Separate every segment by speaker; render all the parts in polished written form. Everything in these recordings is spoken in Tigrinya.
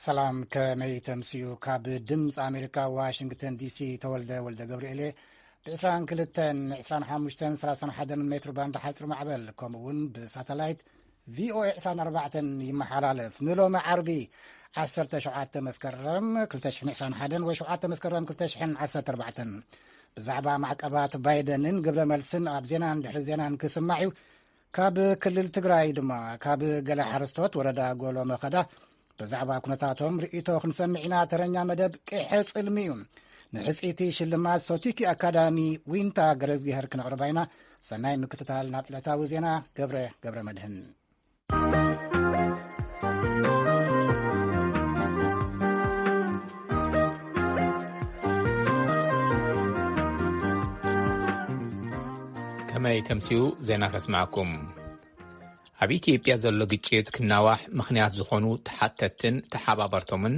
Speaker 1: سلام كمي تمسيو كاب دمز أمريكا واشنطن دي سي تولد جبريلي بعسران كلتن عسران حامشتن 31 متر باند حصر معبل كومون بساتلايت VOA 24 يمحلالف ملو معربي 17 مسكرم كلتشحن 21 وشعات مسكرم كلتشحن 14 بزعبا معقبات بايدنن قبل ملسن ابزينان دحر زينان كسمعيو كاب كلل تግራይ ድማ ካብ ገለ ሓረስቶት ወረዳ ጎሎ መኸዳ በዛዕባ ኩነታቶም ርእይቶ ክንሰምዕና ተረኛ መደብ ቅሐ ጽልሚ እዩ ንሕጺቲ ሽልማት ሶቲኪ አካዳሚ ዊንታ ገረዝጊሄር ክነቕርባይና ሰናይ ምክትታል ናብ ዕለታዊ ዜና ገብረ መድህን
Speaker 2: كما تمسيو زينا كسمعكم ኣብ ኢትዮጵያ ዘሎ ግጭት ክናዋሕ ምኽንያት ዝኾኑ ተሓተትን ተሓባበርቶምን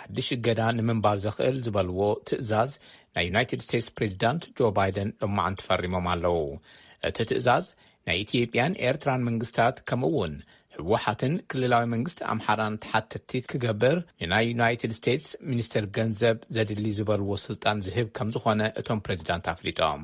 Speaker 2: ሓድሽ እገዳ ንምንባር ዘኽእል ዝበልዎ ትእዛዝ ናይ ዩናይትድ ስቴትስ ፕሬዚዳንት ጆ ባይደን ሎማዓንቲ ፈሪሞም ኣለዉ። እቲ ትእዛዝ ናይ ኢትዮጵያን ኤርትራን መንግስታት ከምኡውን ህወሓትን ክልላዊ መንግስቲ ኣምሓራን ተሓተቲ ክገብር ንናይ ዩናይትድ ስቴትስ ሚኒስትር ገንዘብ ዘድሊ ዝበልዎ ስልጣን ዝህብ ከም ዝኾነ እቶም ፕሬዚዳንት ኣፍሊጦም።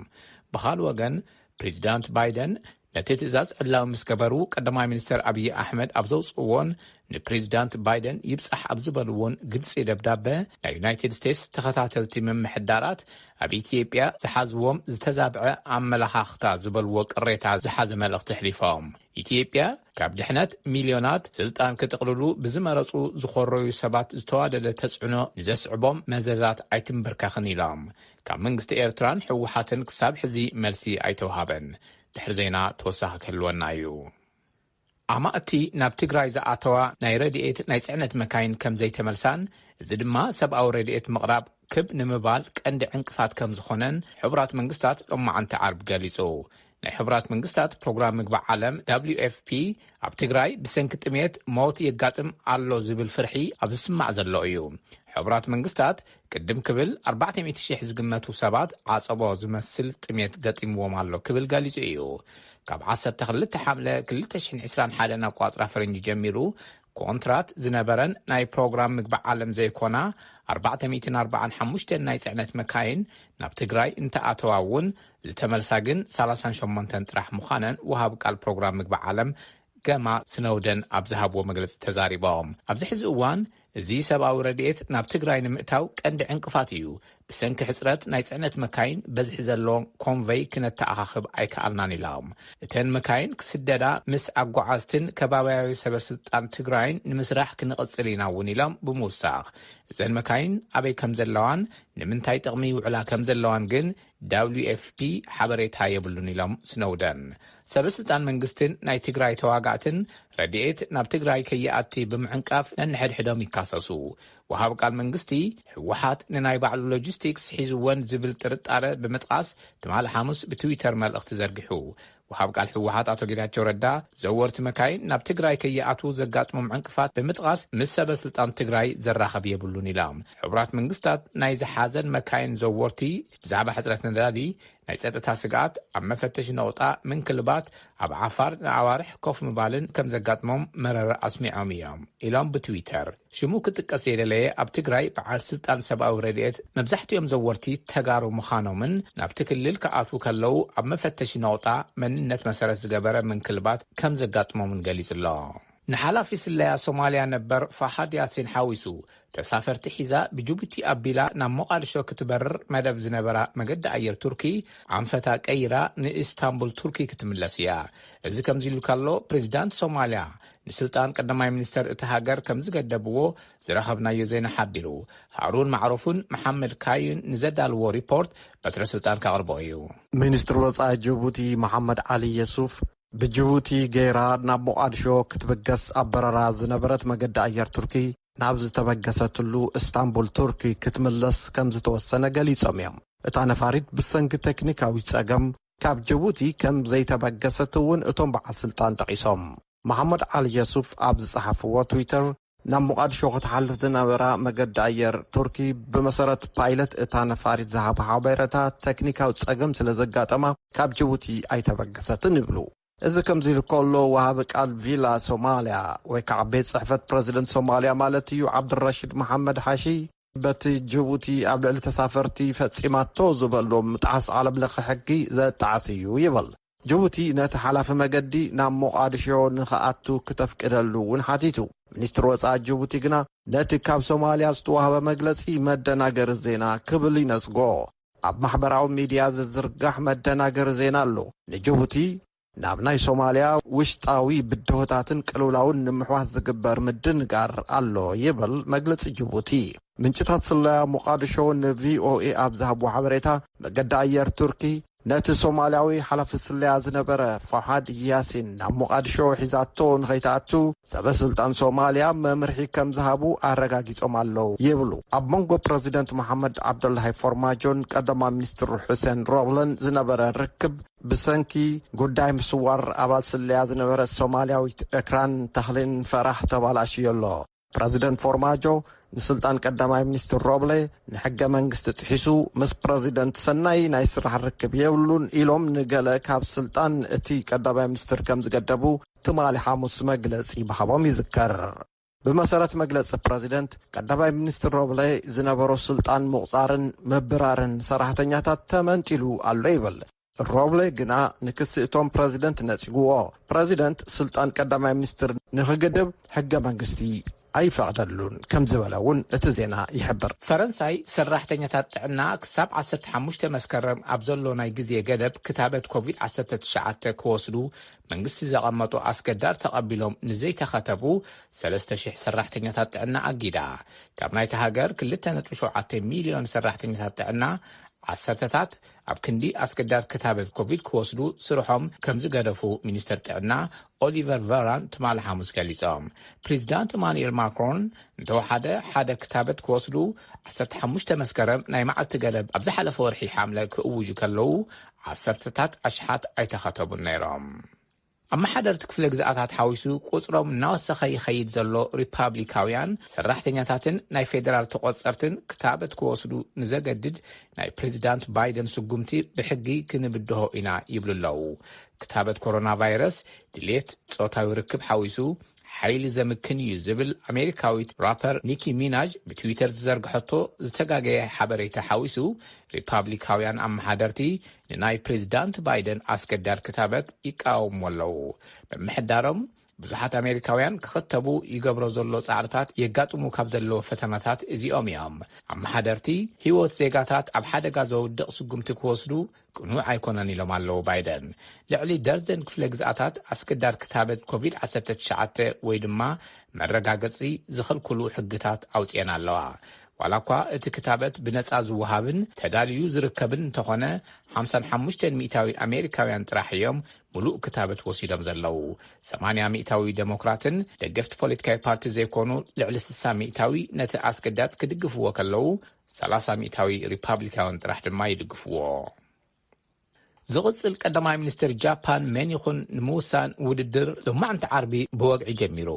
Speaker 2: ብኻልእ ወገን ፕሬዚዳንት ባይደን ነቲ ትእዛዝ ዕላዊ ምስ ገበሩ ቀዳማይ ሚኒስትር ኣብይ ኣሕመድ ኣብ ዘውፅዎን ንፕሬዚዳንት ባይደን ይብፃሕ ኣብ ዝበልዎን ግልፂ ደብዳቤ ናይ ዩናይትድ ስቴትስ ተኸታተልቲ ምምሕዳራት ኣብ ኢትዮጵያ ዝሓዝዎም ዝተዛብዐ ኣመለኻኽታ ዝበልዎ ቅሬታ ዝሓዘ መልእኽቲ ሕሊፎም ኢትዮጵያ ካብ ድሕነት ሚልዮናት ስልጣን ክጥቕልሉ ብዝመረፁ ዝኾረዩ ሰባት ዝተዋደደ ተጽዕኖ ንዘስዕቦም መዘዛት ኣይትንብርካኽን ኢሎም ካብ መንግስቲ ኤርትራን ሕወሓትን ክሳብ ሕዚ መልሲ ኣይተዋሃበን ድሕሪ ዜና ተወሳኺ ክህልወና እዩ። ኣማእቲ ናብ ትግራይ ዝኣተዋ ናይ ረድኤት ናይ ጽዕነት መካይን ከም ዘይተመልሳን እዚ ድማ ሰብኣዊ ረድኤት ምቕራብ ክብ ንምባል ቀንዲ ዕንቅፋት ከም ዝኾነን ሕቡራት መንግስታት ሎማዓንቲ ዓርብ ገሊጹ። ናይ ሕቡራት መንግስታት ፕሮግራም ምግቢ ዓለም WFP ኣብ ትግራይ ብሰንኪ ጥሜት ሞት የጋጥም ኣሎ ዝብል ፍርሒ ኣብ ዝስማዕ ዘሎ እዩ። ሕቡራት መንግስታት ቅድም ክብል 400,000 ዝግመቱ ሰባት ዓጸቦ ዝመስል ጥሜት ገጢምዎም ኣሎ ክብል ገሊጹ እዩ። ካብ 12 ሓምለ 2021 ኣቋፅራ ፈረንጂ ጀሚሩ ኮንትራት ዝነበረን ናይ ፕሮግራም ምግቢ ዓለም ዘይኮና 445 ናይ ጽዕነት መካይን ናብ ትግራይ እንተኣተዋውን ዝተመልሳ ግን 38 ጥራሕ ምዃነን ወሃብ ቃል ፕሮግራም ምግቢ ዓለም ገማ ስነውደን ኣብ ዝሃብዎ መግለፂ ተዛሪቦም። ኣብዚ ሕዚ እዋን እዚ ሰብኣዊ ረድኤት ናብ ትግራይ ንምእታው ቀንዲ ዕንቅፋት እዩ። ብሰንኪ ሕፅረት ናይ ጽዕነት መካይን በዝሒ ዘለዎም ኮንቨይ ክነተኣኻኽብ ኣይከኣልናን ኢሎም። እተን መካይን ክስደዳ ምስ ኣጓዓዝትን ከባብያዊ ሰበስልጣን ትግራይን ንምስራሕ ክንቕጽል ኢና እውን ኢሎም ብምውሳኽ እዘን መካይን ኣበይ ከም ዘለዋን ንምንታይ ጥቕሚ ይውዕላ ከም ዘለዋን ግን WFP ሓበሬታ የብሉን ኢሎም ስነውደን። ሰበስልጣን መንግስትን ናይ ትግራይ ተዋጋእትን ረድኤት ናብ ትግራይ ከይኣቲ ብምዕንቃፍ ነንሕድሕዶም ይካሰሱ። ወሃብ ቃል መንግስቲ ሕወሓት ንናይ ባዕሉ ሎጂስቲክስ ሒዝወን ዝብል ጥርጣረ ብምጥቃስ ትማል ሓሙስ ብትዊተር መልእኽቲ ዘርጊሑ። ወሃብ ቃል ሕወሓት ኣቶ ጌታቸው ረዳ ዘወርቲ መካይን ናብ ትግራይ ከይኣትዉ ዘጋጥሞም ዕንቅፋት ብምጥቃስ ምስ ሰበስልጣን ትግራይ ዘራኸብ የብሉን ኢሎም። ሕቡራት መንግስታት ናይ ዝሓዘን መካይን ዘወርቲ ብዛዕባ ሕፅረት ነዳዲ ናይ ጸጥታ ስጋት ኣብ መፈተሽ ነውጣ ምንክልባት ኣብ ዓፋር ንኣዋርሕ ኮፍ ምባልን ከም ዘጋጥሞም መረረ ኣስሚዖም እዮም ኢሎም ብትዊተር። ሽሙ ክጥቀስ የደለየ ኣብ ትግራይ በዓል ስልጣን ሰብኣዊ ረድኤት መብዛሕትኦም ዘወርቲ ተጋሩ ምዃኖምን ናብቲ ክልል ከኣትዉ ከለዉ ኣብ መፈተሽ ነውጣ መንነት መሰረት ዝገበረ ምንክልባት ከም ዘጋጥሞምን ገሊጹ ኣሎ። ንሓላፊ ስለያ ሶማልያ ነበር ፋሓድ ያሲን ሓዊሱ ተሳፈርቲ ሒዛ ብጅቡቲ ኣቢላ ናብ ሞቃዲሾ ክትበርር መደብ ዝነበራ መገዲ ኣየር ቱርኪ ኣንፈታ ቀይራ ንኢስታንቡል ቱርኪ ክትምለስ እያ። እዚ ከምዚ ኢሉ ካሎ ፕሬዚዳንት ሶማልያ ንስልጣን ቀዳማይ ሚኒስተር እቲ ሃገር ከም ዝገደብዎ ዝረኸብናዮ ዜና ሓቢሩ። ሃሩን ማዕሩፍን መሐመድ ካዩን ንዘዳልዎ ሪፖርት በትረ ስልጣን ካቕርቦ እዩ።
Speaker 3: ሚኒስትር ወፃኢ ጅቡቲ መሐመድ ዓሊ የሱፍ ብጅቡቲ ገይራ ናብ ሞቃዲሾ ክትበገስ ኣበረራ ዝነበረት መገዲ ኣየር ቱርኪ ናብ ዝተበገሰትሉ ኢስታንቡል ቱርኪ ክትምለስ ከም ዝተወሰነ ገሊጾም እዮም። እታ ነፋሪት ብሰንኪ ቴክኒካዊ ጸገም ካብ ጅቡቲ ከም ዘይተበገሰት እውን እቶም በዓል ስልጣን ጠቂሶም። መሐመድ ዓሊ የሱፍ ኣብ ዝጸሓፍዎ ትዊተር ናብ ሞቃዲሾ ክትሓልፍ ዝነበራ መገዲ ኣየር ቱርኪ ብመሰረት ፓይለት እታ ነፋሪት ዝሃበ ሓበሬታ ቴክኒካዊ ጸገም ስለ ዘጋጠማ ካብ ጅቡቲ ኣይተበገሰትን ይብሉ። እዚ ከምዚ ኢሉ ከሎ ወሃቢ ቃል ቪላ ሶማልያ ወይ ከዓ ቤት ጽሕፈት ፕረዚደንት ሶማልያ ማለት እዩ ዓብድራሺድ መሐመድ ሓሺ በቲ ጅቡቲ ኣብ ልዕሊ ተሳፈርቲ ፈጺማቶ ዝበሎም ምጥዓስ ዓለም ለኸ ሕጊ ዘጣዓስ እዩ ይብል። ጅቡቲ ነቲ ሓላፊ መገዲ ናብ ሞቃዲሾ ንኽኣቱ ክተፍቅደሉ እውን ሓቲቱ። ሚኒስትር ወፃኢ ጅቡቲ ግና ነቲ ካብ ሶማልያ ዝተዋህበ መግለጺ መደናገሪ ዜና ክብል ይነስጎ። ኣብ ማሕበራዊ ሚድያ ዝዝርጋሕ መደናገሪ ዜና ኣሎ። ንጅቡቲ ናብ ናይ ሶማልያ ውሽጣዊ ብድሆታትን ቅልውላውን ንምሕዋስ ዝግበር ምድንጋር ኣሎ ይብል መግለጺ ጅቡቲ። ምንጭታት ስለያ ሞቃዲሾ ንቪኦኤ ኣብ ዝሃብዎ ሓበሬታ መገዲ ኣየር ቱርኪ ነቲ ሶማልያዊ ሓላፊ ስለያ ዝነበረ ፋሓድ ያሲን ናብ ሞቃዲሾ ሒዛቶ ንኸይተኣቱ ሰበስልጣን ሶማልያ መምርሒ ከም ዝሃቡ ኣረጋጊጾም ኣለዉ ይብሉ። ኣብ መንጎ ፕረዚደንት መሐመድ ዓብዱላሂ ፎርማጆን ቀዳማ ሚኒስትር ሑሴን ሮብለን ዝነበረ ርክብ ብሰንኪ ጉዳይ ምስዋር ኣባል ስለያ ዝነበረ ሶማልያዊት ኤክራን ተኽሊን ፈራሕ ተባላሽዮ ኣሎ። ፕረዚደንት ፎርማጆ ንስልጣን ቀዳማይ ሚኒስትር ሮብለ ንሕገ መንግስቲ ጥሒሱ ምስ ፕረዚደንት ሰናይ ናይ ስራሕ ርክብ የብሉን ኢሎም ንገለ ካብ ስልጣን እቲ ቀዳማይ ሚኒስትር ከም ዝገደቡ ትማሊ ሐሙስ መግለጺ ብሃቦም ይዝከር። ብመሰረት መግለጺ ፕረዚደንት ቀዳማይ ሚኒስትር ሮብለ ዝነበሮ ስልጣን ምቁፃርን ምብራርን ሰራሕተኛታት ተመንጢሉ ኣሎ ይብል። ሮብለ ግና ንክሲ እቶም ፕረዚደንት ነጺግዎ። ፕረዚደንት ስልጣን ቀዳማይ ሚኒስትር ንኽግድብ ሕገ መንግስቲ ኣይፈቅደሉን ከም ዝበለ እውን እቲ ዜና ይሕብር።
Speaker 2: ፈረንሳይ ሰራሕተኛታት ጥዕና ክሳብ 15 መስከረም ኣብ ዘሎ ናይ ግዜ ገደብ ክታበት ኮቪድ-19 ክወስዱ መንግስቲ ዘቐመጡ ኣስገዳድ ተቐቢሎም ንዘይተኸተቡ 3,000 ሰራሕተኛታት ጥዕና ኣጊዳ። ካብ ናይቲ ሃገር 2.7 ሚልዮን ሰራሕተኛታት ጥዕና ዓሰርተታት ኣብ ክንዲ ኣስገዳድ ክታበት ኮቪድ ክወስዱ ስርሖም ከም ዝገደፉ ሚኒስትር ጥዕና ኦሊቨር ቨራን ትማል ሐሙስ ገሊጾም። ፕሬዚዳንት ኢማኑኤል ማክሮን እንተወሓደ ሓደ ክታበት ክወስዱ 15 መስከረም ናይ መዓልቲ ገደብ ኣብ ዝሓለፈ ወርሒ ሓምለ ክእውጁ ከለዉ ዓሰርተታት ኣሽሓት ኣይተኸተቡን ነይሮም። ኣብ ማሕደርቲ ክፍለ ግዝኣታት ሓዊሱ ቁፅሮም እናወሰኸ ይኸይድ ዘሎ ሪፓብሊካውያን ሰራሕተኛታትን ናይ ፌደራል ተቆፀርትን ክታበት ክወስዱ ንዘገድድ ናይ ፕሬዚዳንት ባይደን ስጉምቲ ብሕጊ ክንብድሆ ኢና ይብሉ ኣለዉ። ክታበት ኮሮና ቫይረስ ድሌት ጾታዊ ርክብ ሓዊሱ ሓይሊ ዘምክን እዩ ዝብል ኣሜሪካዊት ራፐር ኒኪ ሚናጅ ብትዊተር ዝዘርግሐቶ ዝተጋገየ ሓበሬታ ሓዊሱ ሪፓብሊካውያን ኣመሓደርቲ ንናይ ፕሬዚዳንት ባይደን ኣስገዳድ ክታበት ይቃወሙ ኣለዉ። ብምሕዳሮም ብዙሓት ኣሜሪካውያን ክኽተቡ ይገብሮ ዘሎ ጻዕርታት የጋጥሙ ካብ ዘለዎ ፈተናታት እዚኦም እዮም። ኣመሓደርቲ ህይወት ዜጋታት ኣብ ሓደጋ ዘውድቕ ስጉምቲ ክወስዱ ቅኑዕ ኣይኮነን ኢሎም ኣለዉ ባይደን። ልዕሊ ደርዘን ክፍለ ግዝኣታት ኣስገዳድ ክታበት ኮቪድ-19 ወይ ድማ መረጋገፂ ዝኽልክሉ ሕግታት ኣውፅአን ኣለዋ። ዋላ እኳ እቲ ክታበት ብነጻ ዝወሃብን ተዳልዩ ዝርከብን እንተኾነ 55 ሚእታዊ ኣሜሪካውያን ጥራሕ እዮም ሙሉእ ክታበት ወሲዶም ዘለዉ። 80 ሚእታዊ ዴሞክራትን ደገፍቲ ፖለቲካዊ ፓርቲ ዘይኮኑ ልዕሊ 60 ሚእታዊ ነቲ ኣስገዳድ ክድግፍዎ ከለዉ 30 ሚእታዊ ሪፓብሊካውያን ጥራሕ ድማ ይድግፍዎ። ዝቕጽል ቀዳማይ ሚኒስትር ጃፓን መን ይኹን ንምውሳን ውድድር ሎማዓንቲ ዓርቢ ብወግዒ ጀሚሩ።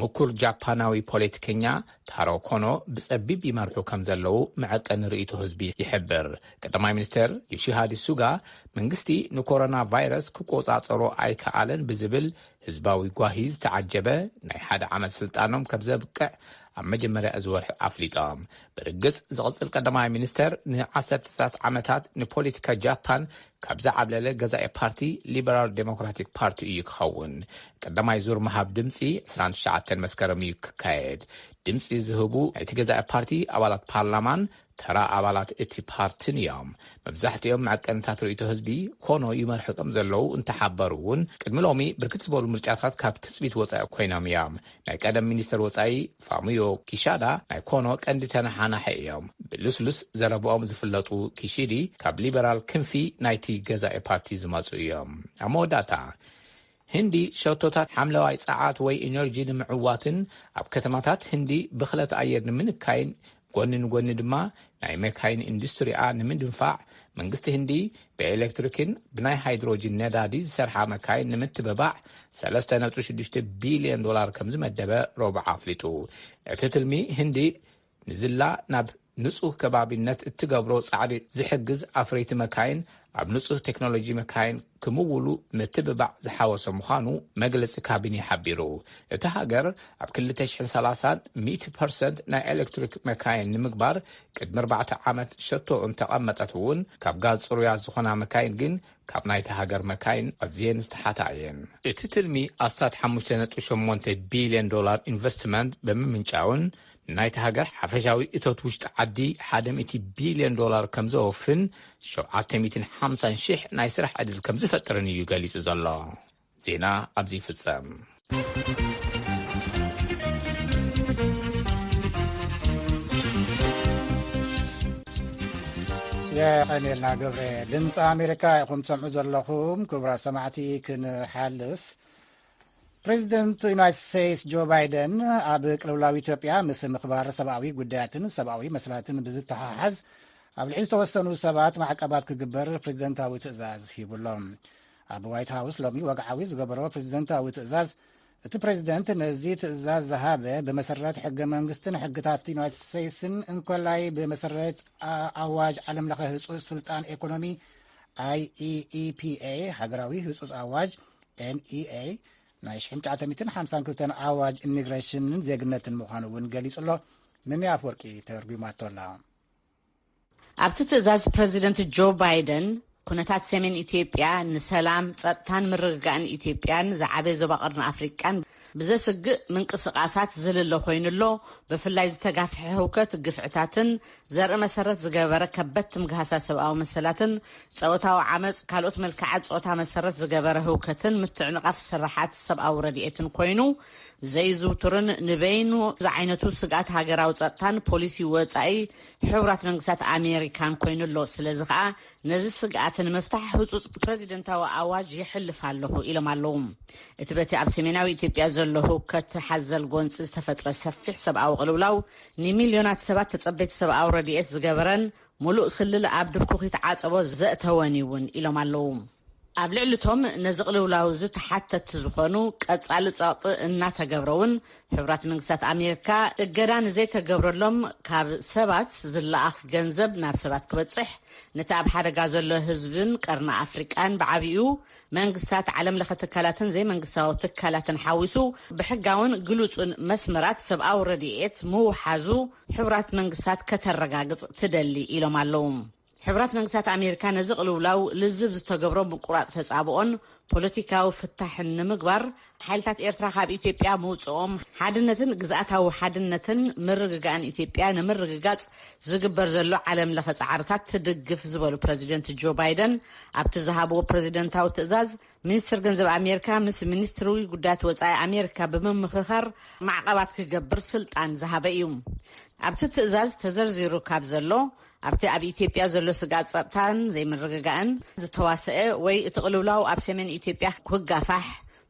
Speaker 2: ምኩር ጃፓናዊ ፖለቲከኛ ታሮ ኮኖ ብጸቢብ ይመርሑ ከም ዘለዉ መዐቀኒ ርእይቶ ህዝቢ ይሕብር። ቀዳማይ ሚኒስትር ዮሺሃደ ሱጋ መንግስቲ ንኮሮና ቫይረስ ክቆጻጸሮ ኣይከኣለን ብዝብል ህዝባዊ ጓሂ ዝተዓጀበ ናይ ሓደ ዓመት ስልጣኖም ከም ዘብቅዕ ኣብ መጀመርያ እዚ ወርሒ ኣፍሊጦም። ብርግጽ ዝቕጽል ቀዳማይ ሚኒስተር ንዓሰርተታት ዓመታት ንፖለቲካ ጃፓን ካብ ዝዓብለለ ገዛኢ ፓርቲ ሊበራል ዴሞክራቲክ ፓርቲ እዩ ክኸውን። ቀዳማይ ዙር መሃብ ድምፂ 29 መስከረም እዩ ክካየድ። ድምፂ ዝህቡ ናይቲ ገዛኢ ፓርቲ ኣባላት ፓርላማን ተራ ኣባላት እቲ ፓርቲን እዮም። መብዛሕትኦም መዐቀንታት ርእይቶ ህዝቢ ኮኖ ይመርሑ ከም ዘለዉ እንተሓበሩ እውን ቅድሚ ሎሚ ብርክት ዝበሉ ምርጫታት ካብ ትፅቢት ወፃኢ ኮይኖም እዮም። ናይ ቀደም ሚኒስተር ወፃኢ ፋሚዮ ኪሻዳ ናይ ኮኖ ቀንዲ ተነሓናሐ እዮም። ብልስሉስ ዘረብኦም ዝፍለጡ ኪሺዲ ካብ ሊበራል ክንፊ ናይቲ ገዛኢ ፓርቲ ዝመፁ እዮም። ኣብ መወዳእታ ህንዲ ሸቶታት ሓምለዋይ ጸዓት ወይ ኢነርጂ ንምዕዋትን ኣብ ከተማታት ህንዲ ብኽለት ኣየር ንምንካይን ጎኒ ንጎኒ ድማ ናይ መካይን ኢንዱስትሪኣ ንምድንፋዕ መንግስቲ ህንዲ ብኤሌክትሪክን ብናይ ሃይድሮጅን ነዳዲ ዝሰርሓ መካይን ንምትብባዕ $3.6 ቢልዮን ከም ዝመደበ ረቡዕ ኣፍሊጡ። እቲ ትልሚ ህንዲ ንዝላ ናብ ንጹህ ከባቢነት እትገብሮ ጻዕሪ ዝሕግዝ ኣፍረይቲ መካይን ኣብ ንጹህ ቴክኖሎጂ መካይን ክምውሉ ምትብባዕ ዝሓወሰ ምዃኑ መግለጺ ካቢኔ ሓቢሩ። እቲ ሃገር ኣብ 2030 100% ናይ ኤሌክትሪክ መካይን ንምግባር ቅድሚ 4 ዓመት ሸቶ እንተቐመጠት እውን ካብ ጋዝ ጽሩያት ዝኾና መካይን ግን ካብ ናይቲ ሃገር መካይን ኣዝየን ዝተሓታ እየን። እቲ ትልሚ ኣስታት $5.8 ቢልዮን ኢንቨስትመንት ብምምንጫውን ናይቲ ሃገር ሓፈሻዊ እቶት ውሽጢ ዓዲ $100 ቢልዮን ከም ዘወፍን 750,000 ናይ ስራሕ ዕድል ከም ዝፈጥርን እዩ ገሊጹ ዘሎ። ዜና ኣብዚ ይፍጸም።
Speaker 1: የቀኒልና ገብረ ድምፂ ኣሜሪካ ኢኹም ትሰምዑ ዘለኹም። ክቡራት ሰማዕቲ ክንሓልፍ ፕሬዚደንት ዩናይትድ ስቴትስ ጆ ባይደን ኣብ ቅልውላዊ ኢትዮጵያ ምስ ምኽባር ሰብኣዊ ጉዳያትን ሰብኣዊ መስላትን ብዝተሓሓዝ ኣብ ልዕሊ ዝተወሰኑ ሰባት ማዕቀባት ክግበር ፕሬዚደንታዊ ትእዛዝ ሂቡሎም። ኣብ ዋይት ሃውስ ሎሚ ወግዓዊ ዝገበሮ ፕሬዚደንታዊ ትእዛዝ እቲ ፕሬዚደንት ነዚ ትእዛዝ ዝሃበ ብመሰረት ሕገ መንግስትን ሕግታት ዩናይትድ ስቴትስን እንኮላይ ብመሰረት ኣዋጅ ዓለም ለኸ ህፁፅ ስልጣን ኢኮኖሚ IEEPA ሃገራዊ ህፁፅ ኣዋጅ NEA ናይ 1952 ኣዋጅ ኢሚግሬሽንን ዜግነትን ምዃኑ እውን ገሊጹ ኣሎ። ምንያ ኣፈወርቂ ተርጉማቶላ።
Speaker 4: ኣብቲ ትእዛዝ ፕሬዚደንት ጆ ባይደን ኩነታት ሰሜን ኢትዮጵያ ንሰላም ጸጥታን ምርግጋእን ኢትዮጵያን ዝዓበየ ዞባ ቀርኒ ኣፍሪቃን ብዘስግእ ምንቅስቃሳት ዝልለ ኮይኑሎ ብፍላይ ዝተጋፍሐ ህውከት ግፍዕታትን ዘርኢ መሰረት ዝገበረ ከበድቲ ምግሃሳ ሰብኣዊ መሰላትን ጸወታዊ ዓመፅ ካልኦት መልክዓት ጾታ መሰረት ዝገበረ ህውከትን ምትዕንቃፍ ስራሓት ሰብኣዊ ረድኤትን ኮይኑ ዘይዝውትርን ንበይኑ ዝዓይነቱ ስጋት ሃገራዊ ጸጥታን ፖሊሲ ወጻኢ ሕቡራት መንግስታት ኣሜሪካን ኮይኑሎ ስለዚ ከዓ ነዚ ስጋኣትን ምፍታሕ ህፁፅ ፕሬዚደንታዊ ኣዋጅ ይሕልፍ ኣለኹ ኢሎም ኣለዉ። እቲ በቲ ኣብ ሰሜናዊ ኢትዮጵያ ዘሎ ህውከት ሓዘል ጎንፂ ዝተፈጥረ ሰፊሕ ሰብኣዊ ቅልውላው ንሚልዮናት ሰባት ተጸበይቲ ሰብኣዊ ረድኤት ዝገበረን ሙሉእ ክልል ኣብ ድርኩኺት ዓጸቦ ዘእተወን እውን ኢሎም ኣለዉ። ኣብ ልዕሊቶም ነዚ ቅልውላው ዝተሓተቲ ዝኾኑ ቀጻሊ ጸቕጢ እናተገብረውን ሕቡራት መንግስታት ኣሜሪካ እገዳ ንዘይተገብረሎም ካብ ሰባት ዝለኣኽ ገንዘብ ናብ ሰባት ክበጽሕ ነቲ ኣብ ሓደጋ ዘሎ ህዝብን ቀርኒ ኣፍሪቃን ብዓብዩ መንግስታት ዓለም ለኸ ትካላትን ዘይመንግስታዊ ትካላትን ሓዊሱ ብሕጋውን ግሉጽን መስመራት ሰብኣዊ ረድኤት ምውሓዙ ሕቡራት መንግስታት ከተረጋግጽ ትደሊ ኢሎም ኣለዉ። ሕቡራት መንግስታት ኣሜሪካ ነዚ ቅልውላው ልዝብ ዝተገብሮ ምቁራጽ ተጻብኦን ፖለቲካዊ ፍታሕን ንምግባር ሓይልታት ኤርትራ ካብ ኢትዮጵያ ምውፅኦም ሓድነትን ግዝኣታዊ ሓድነትን ምርግጋእን ኢትዮጵያ ንምርግጋጽ ዝግበር ዘሎ ዓለም ለኸ ጻዕርታት ትድግፍ ዝበሉ ፕሬዚደንት ጆ ባይደን ኣብቲ ዝሃብዎ ፕሬዚደንታዊ ትእዛዝ ሚኒስትር ገንዘብ ኣሜሪካ ምስ ሚኒስትሪ ጉዳያት ወጻኢ ኣሜሪካ ብምምኽኻር ማዕቀባት ክገብር ስልጣን ዝሃበ እዩ። ኣብቲ ትእዛዝ ተዘርዚሩ ካብ ዘሎ ኣብቲ ኣብ ኢትዮጵያ ዘሎ ስጋት ጸጥታን ዘይምርግጋእን ዝተዋስአ ወይ እቲ ቅልውላው ኣብ ሰሜን ኢትዮጵያ ክጋፋሕ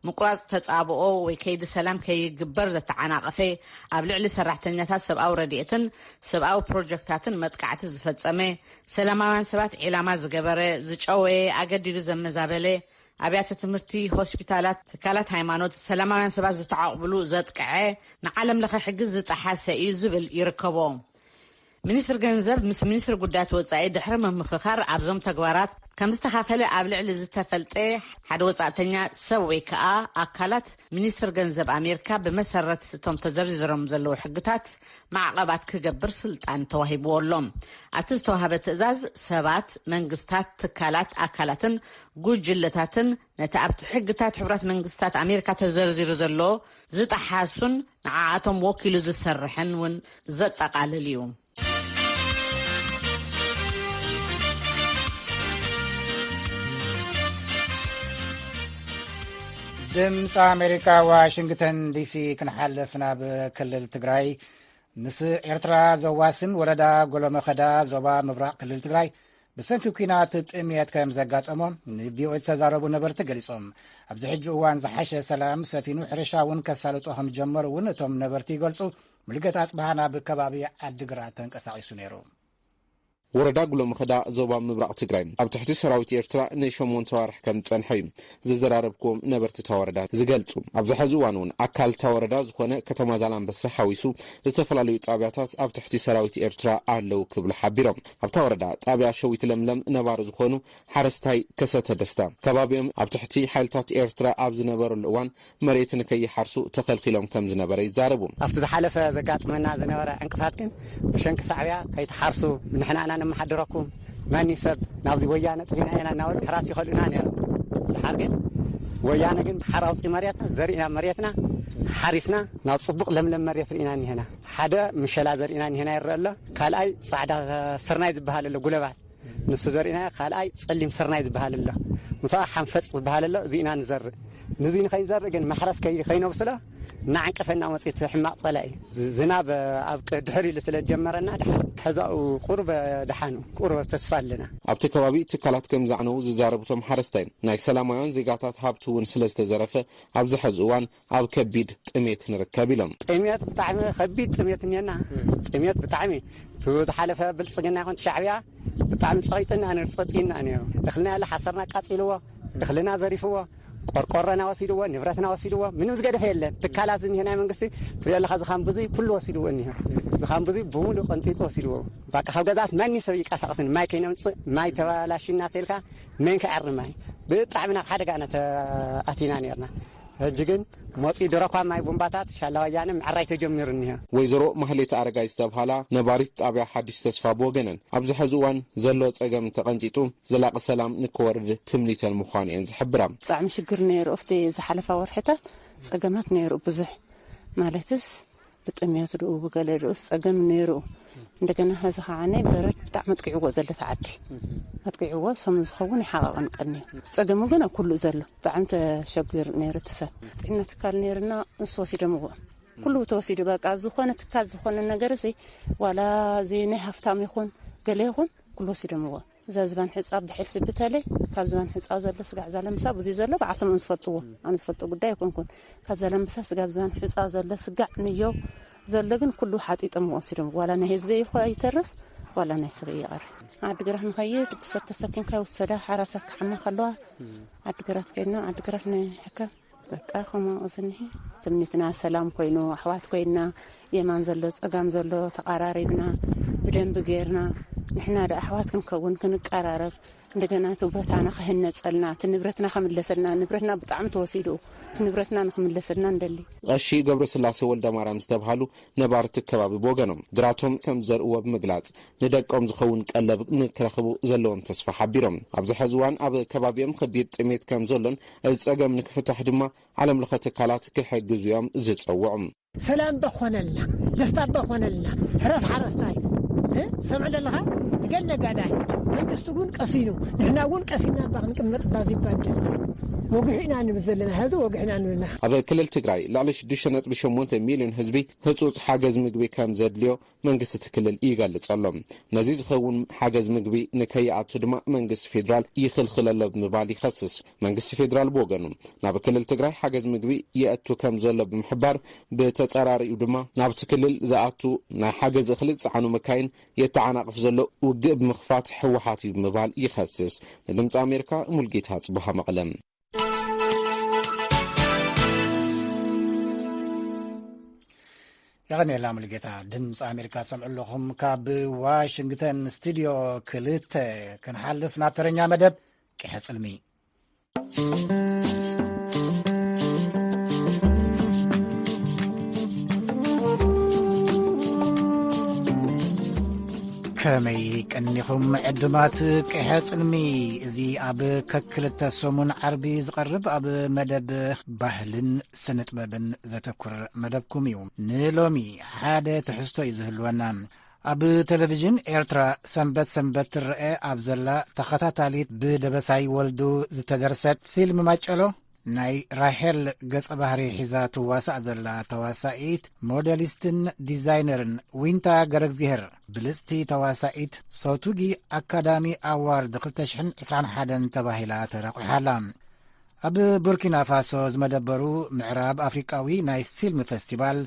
Speaker 4: ምቁራጽ ተጻብኦ ወይ ከይዲ ሰላም ከይግበር ዘተዓናቐፈ ኣብ ልዕሊ ሰራሕተኛታት ሰብኣዊ ረድኤትን ሰብኣዊ ፕሮጀክታትን መጥቃዕቲ ዝፈጸመ ሰላማውያን ሰባት ዒላማ ዝገበረ ዝጨወየ ኣገዲዱ ዘመዛበለ ኣብያተ ትምህርቲ ሆስፒታላት ትካላት ሃይማኖት ሰላማውያን ሰባት ዝተዓቕብሉ ዘጥቅዐ ንዓለም ለኸ ሕጊ ዝጠሓሰ እዩ ዝብል ይርከቦ። ሚኒስትር ገንዘብ ምስ ሚኒስትሪ ጉዳያት ወጻኢ ድሕሪ ምምኽኻር ኣብዞም ተግባራት ከም ዝተኻፈለ ኣብ ልዕሊ ዝተፈልጠ ሓደ ወጻእተኛ ሰብ ወይ ከዓ ኣካላት ሚኒስትር ገንዘብ ኣሜሪካ ብመሰረት እቶም ተዘርዚሮም ዘለዉ ሕግታት ማዕቀባት ክገብር ስልጣን ተዋሂብዎሎም። ኣብቲ ዝተዋሃበ ትእዛዝ ሰባት፣ መንግስታት፣ ትካላት፣ ኣካላትን ጉጅለታትን ነቲ ኣብቲ ሕግታት ሕቡራት መንግስታት ኣሜሪካ ተዘርዚሩ ዘሎ ዝጠሓሱን ንዓኣቶም ወኪሉ ዝሰርሕን እውን ዘጠቃልል እዩ።
Speaker 1: ድምፂ ኣሜሪካ ዋሽንግተን ዲሲ ክንሓልፍ ናብ ክልል ትግራይ ምስ ኤርትራ ዘዋስን ወረዳ ጎሎመኸዳ ዞባ ምብራቅ ክልል ትግራይ ብሰንኪ ኩናት ጥምየት ከም ዘጋጠሞም ንቪኦኤ ዝተዛረቡ ነበርቲ ገሊፆም ኣብዚ ሕጂ እዋን ዝሓሸ ሰላም ሰፊኑ ሕርሻ እውን ከሳልጦ ከም ጀመሩ እውን እቶም ነበርቲ ይገልጹ። ምልገት ኣጽባሃ ናብ ከባቢ ዓዲግራት ተንቀሳቂሱ ነይሩ።
Speaker 3: ወረዳ ጉሎም ኸዳ ዞባ ምብራቅ ትግራይ ኣብ ትሕቲ ሰራዊት ኤርትራ ንሸሞን ተዋርሕ ከም ጸንሐ እዩ ዝዘራረብኩም ነበርቲ ተወረዳ ዝገልጹ ኣብዚ ሕዚ እዋን እውን ኣካል ተወረዳ ዝኾነ ከተማ ዛላንበሳ ሓዊሱ ዝተፈላለዩ ጣብያታት ኣብ ትሕቲ ሰራዊት ኤርትራ ኣለው ክብሉ ሓቢሮም ኣብ ተወረዳ ጣብያ ሸዊት ለምለም ነባር ዝኾኑ ሓረስታይ ከሰተ ደስታ ከባቢኦም ኣብ ትሕቲ ሓይልታት ኤርትራ ኣብ ዝነበረሉ እዋን መሬት ንከይሓርሱ ተኸልኺሎም ከም ዝነበረ ይዛረቡ
Speaker 5: ኣብቲ ዝሓለፈ ዘጋጥመና ዝነበረ ዕንቅፋት ግን ብሸንኪ ሳዕብያ ከይተሓርሱ ንሕናና نمحضركم ماني سب ناوزي ويانا ترينا هنا ناول حراسي خلونا نيرو الحرقين ويانا كن حراوصي مريتنا زرينا مريتنا حارسنا ناو صبق لملم مريت رينا هنا حدا مشلا زرينا هنا يرلا قالاي صعدا سرناي زبحال له غلبات نص زرينا قالاي صليم سرناي زبحال له مصا حنفص زبحال له زينا نزر نزين خيزر كن محرس كينو بسلا نعنقفنا مصيت حماق صلاي زناب اب دحري لسلا جمرنا دحن حذاء قرب دحانو قرب تسفالنا ابت كبابي تكالات كم زعنو ززاربتهم حرستين ناي سلامايون زيغاتات هابتون سلسته زرفه ابز حزوان اب كبيد طميت نركب لهم طميت بتاعمي خبيد طميت نينا طميت بتاعمي تو حلفه بالصقنا كنت شعبيه بتاعم صيتنا انا رصصينا انا دخلنا لحصرنا قاصيلوا دخلنا زريفوا قرقرنا وسيدوا نبرتنا وسيدوا من زغدف يلن تكالازن هنا منغسي تريلا خازخان بزي كل وسيدوا ني زخان بزي بمولو قنطيط وسيدوا باقي خغزات ماني سو يقاسقسن ماي كينمص ماي تبالاشنا تلكا منك عرماي بطعمنا حدغانا اتينا نيرنا هجين موصي درقا ماي بومباتات شالا ويانا معراي تجمرني ويزرو محليت ارغاي استبحالا نباريت طابيا حديث تسفا بوغنن ابز حزوان زلو صقم تقنطيطو زلاق سلام نكورد تمليتن مخانين زحبرام طعم شجر نير افتي زحلفا ورحته صقمات نير بزح مالتس بطميات دو بقلدوس صقم نيرو እንደገና هزخانه برد بتاع متقعو زله تعدي متقعو سمز خون يحققن قني صقمو غنا كله زله طعمت شجر نير تسا طينت كال نيرنا نسوسي دمو كله توسيد بقى زخونه تكاز زخونه ነገር زي ولا زين هفتام يكون قال يكون كله سيدمو زازبان حصاب بحلف بتالي كاب زمان حصاب زله سغع زله مسا بزي زله بعثم نسفطو انا سفطو قداي يكون كاب زله مسا سغع زمان حصاب زله سغع نيو زلقن كله حاطيط موسيدم ولا نهزبي يخو يترف ولا نسبي يقر عاد قرح نخيد تسكن كوسدا حراسك حنا خلوها عاد قرات كينا عاد قرحنا حكا بقى خما اذنه تمنيتنا سلام كوينو احوات كوينا يمان زلو صقام زلو تقاراريبنا بدن بغيرنا نحنا د احوات كنكون كنقرارب እንደገና ተውበታና ከህነጸልና ትንብረትና ከመለሰልና ንብረትና በጣም ተወሲዱ ንብረትና ንከመለሰልና እንደሊ እሺ ገብረ ስላሴ ወልደ ማርያም ዝተባሃሉ ነባርት ከባቢ ቦገኖም ግራቶም ከም ዘርኡ ብምግላጽ ንደቆም ዝኸውን ቀለብ ንክረኽቡ ዘለዎም ተስፋ ሓቢሮም ኣብዚ ሕዝዋን ኣብ ከባቢኦም ከቢድ ጥሜት ከም ዘሎን ፀገም ንክፍታሕ ድማ ዓለም ለኸ ትካላት ክሕግዙዮም ዝጸውዑም ሰላም በኾነልና ደስታ በኾነልና ሕረት ሓረስታይ سمع لها قالنا قاعدين منقصون قصينو نحنا وين قصينا باغ نقمط بازي باندل وقعنا نبذلنا هذا وقعنا لنا هذا كل التجراي لعلش دشنت بشمونت مليون حزبي هصوص حاجز مغبي كام زدليو منقست تكلل يغلصلهم نزيد خون حاجز مغبي نكيعت دما منقست فيدرال يخلخلل بمبالي خصص منقست فيدرال بوغنم ناب كل التجراي حاجز مغبي ياتو كام زل بمحبار بتتصراري دما ناب تكلل زاتو نا حاجز خلص عنو مكاين يتعناقف زلو وقب مخفات حوحاتي بمبال يخصص لدمص امريكا ملقيت صباح مقلم
Speaker 1: يغني لام لقيتا دمص امريكا سمعوا لكم كاب واشنطن استوديو كلت كنحلف ناترنيا مدب كحصلمي كمي كنيخم عدمات كحصلمي زي اب ككلت سمون عربي زقرب اب مدب ባህልን ስነጥበብን ዘተኩር መደብኩም እዩ ንሎሚ ሓደ ትሕዝቶ ይዝህልወና ኣብ ቴሌቪዥን ኤርትራ ሰንበት ትርአ ኣብ ዘላ ተኸታታሊት ብደበሳይ ወልዱ ዝተደርሰት ፊልም ማጨሎ ናይ ራሄል ገጸ ባህሪ ሒዛ ትዋሳእ ዘላ ተዋሳኢት ሞዴሊስትን ዲዛይነርን ዊንታ ገረግዚሄር ብልጽቲ ተዋሳኢት ሶቱጊ አካዳሚ ኣዋርድ 2021 ተባሂላ ተረቂሓላ ኣብ ቡርኪና ፋሶ ዝመደበሩ ምዕራብ ኣፍሪቃዊ ናይ ፊልም ፌስቲቫል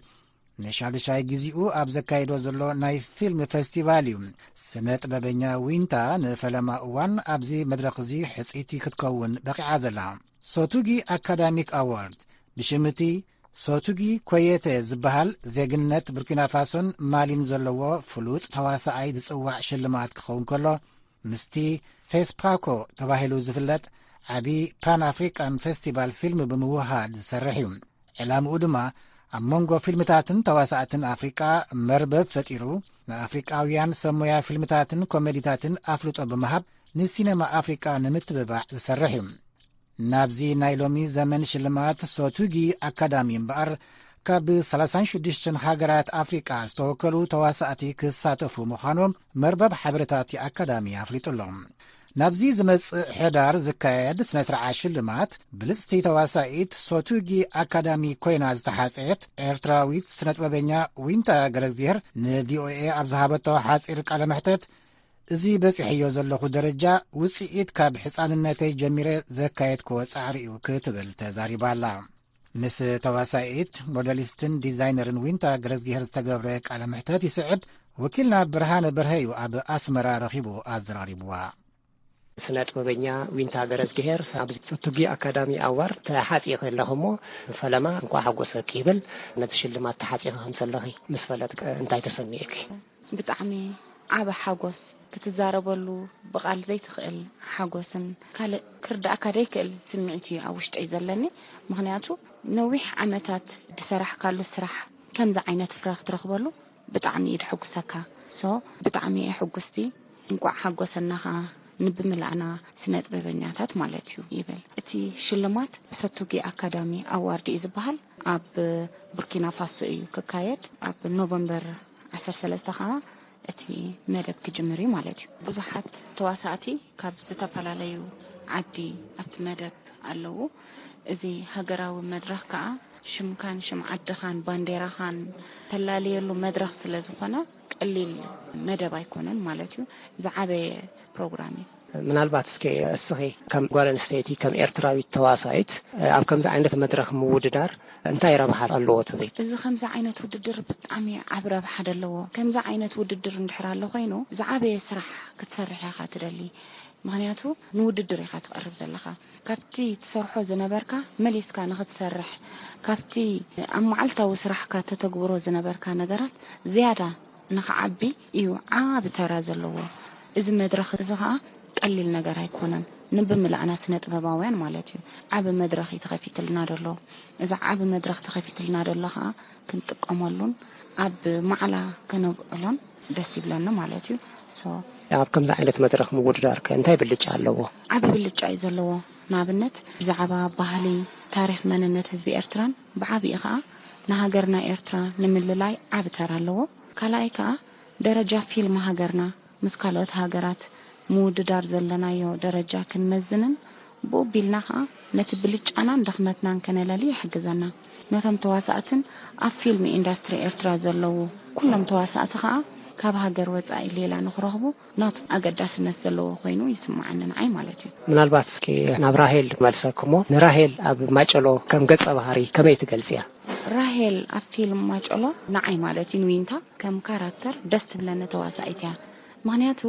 Speaker 1: ንሻልሻይ ግዚኡ ኣብ ዘካይዶ ዘሎ ናይ ፊልም ፌስቲቫል እዩ ስነ ጥበበኛ ዊንታ ንፈለማ እዋን ኣብዚ መድረኽ እዚ ሕፂቲ ክትከውን በቂዓ ዘላ ሶቱጊ አካዳሚክ አዋርድ ብሽምቲ ሶቱጊ ኮየተ ዝበሃል ዜግነት ቡርኪና ፋሶን ማሊን ዘለዎ ፍሉጥ ተዋሳኣይ ዝጽዋዕ ሽልማት ክኸውን ከሎ ምስቲ ፌስፓኮ ተባሂሉ ዝፍለጥ ዓቢ ፓን አፍሪካን ፌስቲቫል ፊልም ብምውሃድ ዝሰርሕ እዩ ዕላምኡ ድማ ኣብ መንጎ ፊልምታትን ተዋሳእትን ኣፍሪቃ መርበብ ፈጢሩ ንኣፍሪቃውያን ሰሞያ ፊልምታትን ኮሜዲታትን ኣፍልጦ ብምሃብ ንሲነማ ኣፍሪቃ ንምትብባዕ ዝሰርሕ እዩ ናብዚ ናይ ሎሚ ዘመን ሽልማት ሶቱጊ አካዳሚ እምበኣር ካብ 36 ሃገራት ኣፍሪቃ ዝተወከሉ ተዋሳእቲ ክሳተፉ ምዃኖም መርበብ ሓበሬታት ኣካዳሚ ኣፍሊጡሎም ናብዚ ዝመጽእ ሕዳር ዝካየድ ስነ ስርዓት ሽልማት ብልጽቲ ተዋሳኢት ሶቱጊ አካዳሚ ኮይና ዝተሓፀየት ኤርትራዊት ስነ ጥበበኛ ዊንታ ገረግዚር ንቪኦኤ ኣብ ዝሃበቶ ሓፂር ቃለ መሕተት እዚ በፂሕዮ ዘለኹ ደረጃ ውፅኢት ካብ ሕፃንነተይ ጀሚረ ዘካየድክዎ ጻዕሪ እዩ ክትብል ተዛሪባላ ምስ ተዋሳኢት ሞዴሊስትን ዲዛይነርን ዊንታ ገረግዚር ዝተገብረ ቃለ መሕተት ይስዕብ ወኪልና ብርሃነ በርሀዩ ኣብ ኣስመራ ረኺቡ ኣዘራሪብዋ
Speaker 6: ስነ ጥበበኛ ዊንታ ገረግዚር ኣብ ሶቱጊ አካዳሚ አዋርድ ተሓፂኸ ኣለኹሞ ፈለማ እንኳ ሓጎሰክ ይብል ነቲ ሽልማት ተሓፂኸ ከምሰለኺ ምስ ፈለጥ እንታይ ተሰሚዕክ
Speaker 7: ብጣዕሚ ዓበ ሓጎስ ክትዛረበሉ ብቃል ዘይትኽእል ሓጎስን ካልእ ክርዳእካ ዘይክእል ስምዒት እዩ ኣብ ውሽጠይ ዘለኒ ምክንያቱ ነዊሕ ዓመታት ዝሰራሕካሉ ስራሕ ከምዚ ዓይነት ፍረ ክትረኽበሉ ብጣዕሚ እዩ ድሕጉሰካ ብጣዕሚ እየ ሕጉስቲ እንኳዕ ሓጎሰናኻ ንብምላዕና ስነ ጥበበኛታት ማለት እዩ ይብል እቲ ሽልማት ሶቱጊ አካዳሚ አዋርድ እዩ ዝበሃል ኣብ ቡርኪና ፋሶ እዩ ክካየድ ኣብ ኖቨምበር 13 ከዓ እቲ መደብ ክጅምር ማለት እዩ ብዙሓት ተዋሳእቲ ካብ ዝተፈላለዩ ዓዲ ኣብቲ መደብ ኣለዉ እዚ ሃገራዊ መድረኽ ከዓ ሽምካን ሽም ዓድኻን ባንዴራኻን ተላለየሉ መድረኽ ስለ ዝኾነ ቀሊል መደብ ኣይኮነን ማለት እዩ ዝዓበየ ፕሮግራም
Speaker 6: ምናልባት እስኪ እስኺ ከም ጓል ኣንስተይቲ ከም ኤርትራዊት ተዋሳኢት ኣብ ከምዚ ዓይነት መድረኽ ምውድዳር እንታይ ረብሓት ኣለዎ ትብል
Speaker 7: እዚ ከምዚ ዓይነት ውድድር ብጣዕሚ ዓብ ረብሓ ኣለዎ ከምዚ ዓይነት ውድድር እንድሕር ኣሎ ኮይኑ ዝዓበየ ስራሕ ክትሰርሕ ኢኻ ትደሊ ምክንያቱ ንውድድር ኢኻ ትቐርብ ዘለኻ ካብቲ ትሰርሖ ዝነበርካ መሊስካ ንኽትሰርሕ ካብቲ ኣብ መዓልታዊ ስራሕካ ተተግብሮ ዝነበርካ ነገራት ዝያዳ ንኽዓቢ እዩ ዓብ ተራ ዘለዎ እዚ መድረኽ እዚ ከዓ ቀሊል ነገር ኣይኮነን ንብምላዕና ስነ ጥበባውያን ማለት እዩ ዓብ መድረኽ ተኸፊትልና ደሎ እዚ ዓብ መድረኽ ተኸፊትልና ደሎ ከዓ ክንጥቀመሉን ኣብ ማዕላ ከነብዕሎን ደስ ይብለና ማለት እዩ
Speaker 6: ኣብ ከምዚ ዓይነት መድረኽ ምውድዳር እንታይ ብልጫ ኣለዎ
Speaker 7: ዓብ ብልጫ እዩ ዘለዎ ንኣብነት ብዛዕባ ባህሊ ታሪክ መንነት ህዝቢ ኤርትራን ብዓብዪ ከዓ ንሃገርና ኤርትራ ንምልላይ ዓብ ተራ ኣለዎ ካልኣይ ከዓ ደረጃ ፊልም ሃገርና ምስ ካልኦት ሃገራት ምውድዳር ዘለናዮ ደረጃ ክንመዝንን ብኡቢልና ከዓ ነቲ ብልጫናን ደኽመትናን ከነለሊ ይሕግዘና ነቶም ተዋሳእትን ኣብ ፊልም ኢንዳስትሪ ኤርትራ ዘለዉ ኩሎም ተዋሳእቲ ከዓ ካብ ሃገር ወፃኢ ሌላ ንኽረኽቡ ናቱ ኣገዳስነት ዘለዎ ኮይኑ ይስማዓኒ ንዓይ ማለት እዩ
Speaker 6: ምናልባት እስኪ ናብ ራሄል መልሰክሞ ንራሄል ኣብ ማጨሎ ከም ገጸ ባህሪ ከመይ ትገልጽያ
Speaker 7: ራሄል ኣብ ፊልም ማጨሎ ንዓይ ማለት እዩ ዊንታ ከም ካራክተር ደስ ትብለኒ ተዋሳኢት እያ ምክንያቱ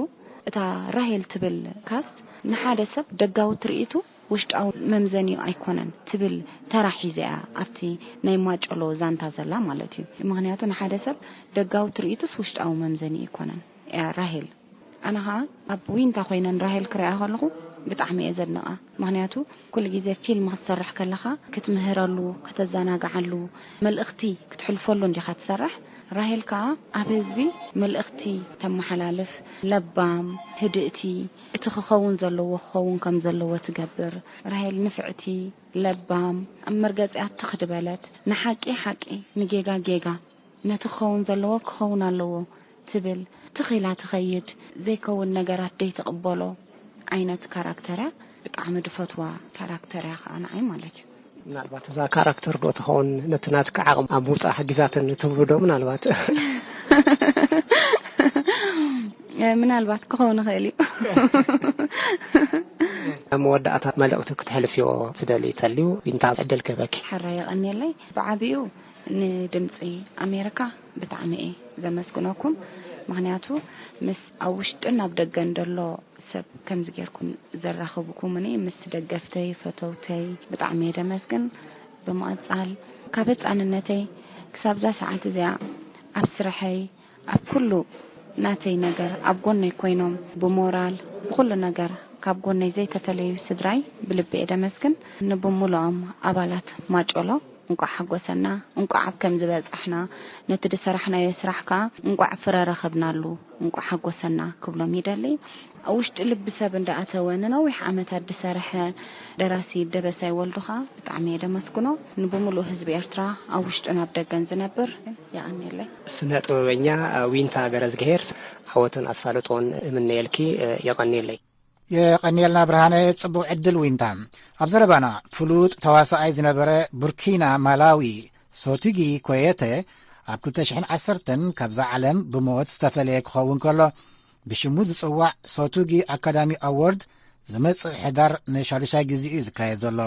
Speaker 7: እታ ራሄል ትብል ካስት ንሓደ ሰብ ደጋዊ ትርኢቱ ውሽጣዊ መምዘኒኡ ኣይኮነን ትብል ተራሒዚያ ኣብቲ ናይ ማጨሎ ዛንታ ዘላ ማለት እዩ ምክንያቱ ንሓደ ሰብ ደጋዊ ትርኢቱስ ውሽጣዊ መምዘኒ ኣይኮነን ራሄል ኣነኻ ኣብ ዊንታ ኮይነን ራሄል ክሪኣ ከለኹ ብጣዕሚ እየ ዘድንቃ ምክንያቱ ኩሉ ግዜ ፊልም ክትሰርሕ ከለኻ ክትምህረሉ ከተዘናግዓሉ መልእኽቲ ክትሕልፈሉ እንዲኻ ትሰርሕ ራሄል ከዓ ኣብ ህዝቢ መልእኽቲ ተመሓላልፍ ለባም ህድእቲ እቲ ክኸውን ዘለዎ ክኸውን ከም ዘለዎ ትገብር ራሄል ንፍዕቲ ለባም ኣብ መርገፂያት ትኽድበለት ንሓቂ ሓቂ ንጌጋ ጌጋ ነቲ ክኸውን ዘለዎ ክኸውን ኣለዎ ትብል ትኺላ ትኸይድ ዘይከውን ነገራት ደይ ተቕበሎ ዓይነት ካራክተር ብጣዕሚ ድፈትዋ ካራክተር ከዓ ንዓይ ማለት እዩ
Speaker 6: ምናልባት እዛ ካራክተር ዶ ትኸውን ነቲ ናትካ ዓቕም ኣብ ውፃእ ሕጊዛትን ትብሉ ዶ ምናልባት
Speaker 7: ምናልባት ክኸውን ይኽእል እዩ
Speaker 6: መወዳእታ መልእኽቲ ክትሕልፍዮ ትደሊ ተልዩ እንታይ ዕድል ከበኪ
Speaker 7: ሓራይ ቀኒለይ ብዓቢኡ ندمصي أمريكا بتعمئي زمسكناكم معناته مس أوشتنا بدقن دلو سب كم زجركم زرخبكم مني مس دقفتي فتوتي بتعمئي دمسكن بمقصال كابت أنا نتي كسب ذا ساعات زي أبصرحي أكله ناتي نجر أبغوني كوينهم بمورال كل نجر كابغوني زي تتلي سدراي بلبي دمسكن نبملهم أبالات ماجولو انقع حقوسنا انقع كم زبال احنا نتدي سرحنا يسرحكا انقع فرار خدنا له انقع حقوسنا كبلو ميدالي اوش تقلب بسبب اندا اتواننا ويح عمتات بسرح دراسي دبساي والدخا بتعمي دمسكنو نبملو حزب ኤርትራ اوش تنا بدغن زنبر يعني لي
Speaker 6: سنه طبيعኛ وينتا غرزغير حوتن اسفالطون من يلكي يقني لي
Speaker 1: የቀኒልና ብርሃነ ጽቡዕ ዕድል ዊንታ ኣብ ዘረባና ፍሉጥ ተዋሳኣይ ዝነበረ ቡርኪና ማላዊ ሶቲጊ ኮየተ ኣብ 2010 ካብዛ ዓለም ብሞት ዝተፈለየ ክኸውን ከሎ ብሽሙ ዝጽዋዕ ሶቲጊ ኣካዳሚ ኣዋርድ ዝመጽእ ሕዳር ንሻድሻይ ጊዜ እዩ ዝካየድ ዘሎ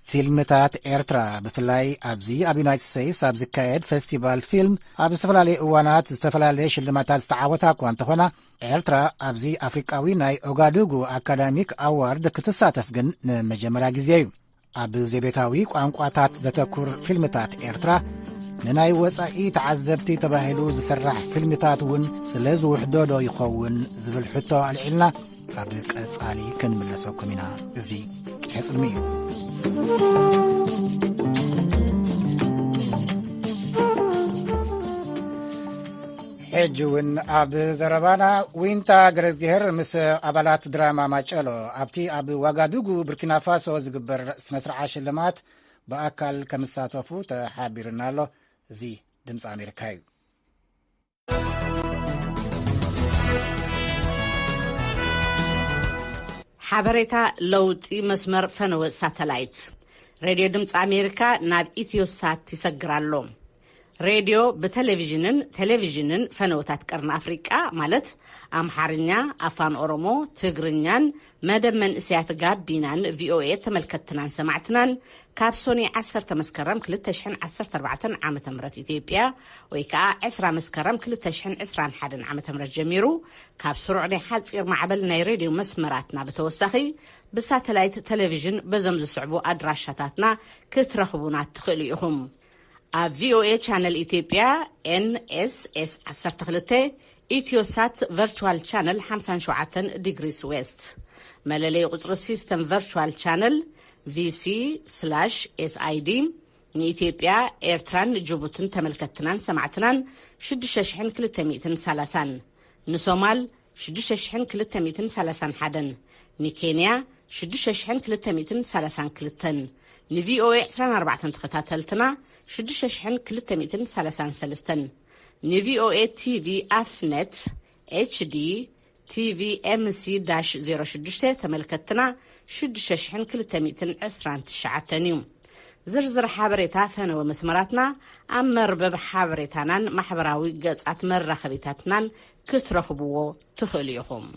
Speaker 1: ፊልምታት ኤርትራ ብፍላይ ኣብዚ ኣብ ዩናይትድ ስቴትስ ኣብ ዝካየድ ፌስቲቫል ፊልም ኣብ ዝተፈላለየ እዋናት ዝተፈላለየ ሽልማታት ዝተዓወታ እኳ እንተኾና ኤርትራ ኣብዚ ኣፍሪቃዊ ናይ ኦጋዱጉ ኣካዳሚክ ኣዋርድ ክትሳተፍ ግን ንመጀመርያ ጊዜ እዩ ኣብ ዘቤታዊ ቋንቋታት ዘተኩር ፊልምታት ኤርትራ ንናይ ወፃኢ ተዓዘብቲ ተባሂሉ ዝስራሕ ፊልምታት እውን ስለ ዝውሕዶ ዶ ይኸውን ዝብል ሕቶ ኣልዒልና ኣብ ቀጻሊ ክንምለሰኩም ኢና እዚ ሕጽልሚ እዩ ሕጅውን ኣብ ዘረባና ዊንታ ገረዝጌር ምስ ኣባላት ድራማ ማጨሎ ኣብቲ ኣብ ዋጋዱጉ ቡርኪና ፋሶ ዝግበር ስነስርዓት ሽልማት ብኣካል ከምሳተፉ ተሓቢርና ኣሎ እዚ ድምፂ ኣሜሪካ እዩ
Speaker 4: ሓበሬታ ለውጢ መስመር ፈነወ ሳተላይት ሬድዮ ድምፂ ኣሜሪካ ናብ ኢትዮሳት ይሰግራሎ ሬድዮ ቴሌቪዥንን ፈነወታት ቀርኒ ኣፍሪቃ ማለት ኣምሓርኛ ኣፋን ኦሮሞ ትግርኛን መደብ መንእስያት ጋቢናን ቪኦኤ ተመልከትናን ሰማዕትናን ካብ ሶኒ 10 መስከረም 2014 ዓመተ ምህረት ኢትዮጵያ ወይ ከዓ 10 መስከረም 2021 ዓመተ ምህረት ጀሚሩ ካብ ስሩዕ ናይ ሓፂር ማዕበል ናይ ሬድዮ መስመራትና ብተወሳኺ ብሳተላይት ቴሌቪዥን በዞም ዝስዕቡ ኣድራሻታትና ክትረኽቡና ትኽእሉ ኢኹም ኣብ ቪኦኤ ቻነል ኢትዮጵያ NSS 12 ኢትዮሳት ቨርቹዋል ቻነል 57 ዲግሪስ ዌስት መለለይ ቁጽሪ ሲስተም ቨርቹዋል ቻነል VC/SID ንኢትዮጵያ ኤርትራን ጅቡትን ተመልከትናን ሰማዕትናን 6230 ንሶማል 6231 ንኬንያ 6232 ንቪኦኤ 24 ተኸታተልትና 6233 ንቪኦኤ ቲቪ ኣፍነት HD TV MC-06 ተመልከትና 6229 እዩ ዝርዝር ሓበሬታ ፈነወ መስመራትና ኣብ መርበብ ሓበሬታናን ማሕበራዊ ገጻት መራኸቢታትናን ክትረኽብዎ ትኽእሉ ኢኹም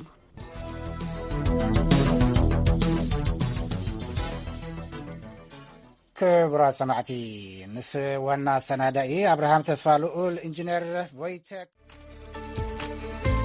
Speaker 1: ክቡራት ሰማዕቲ ምስ ዋና ሰናዳኢ ኣብርሃም ተስፋ ልኡል ኢንጂነር ቮይቴክ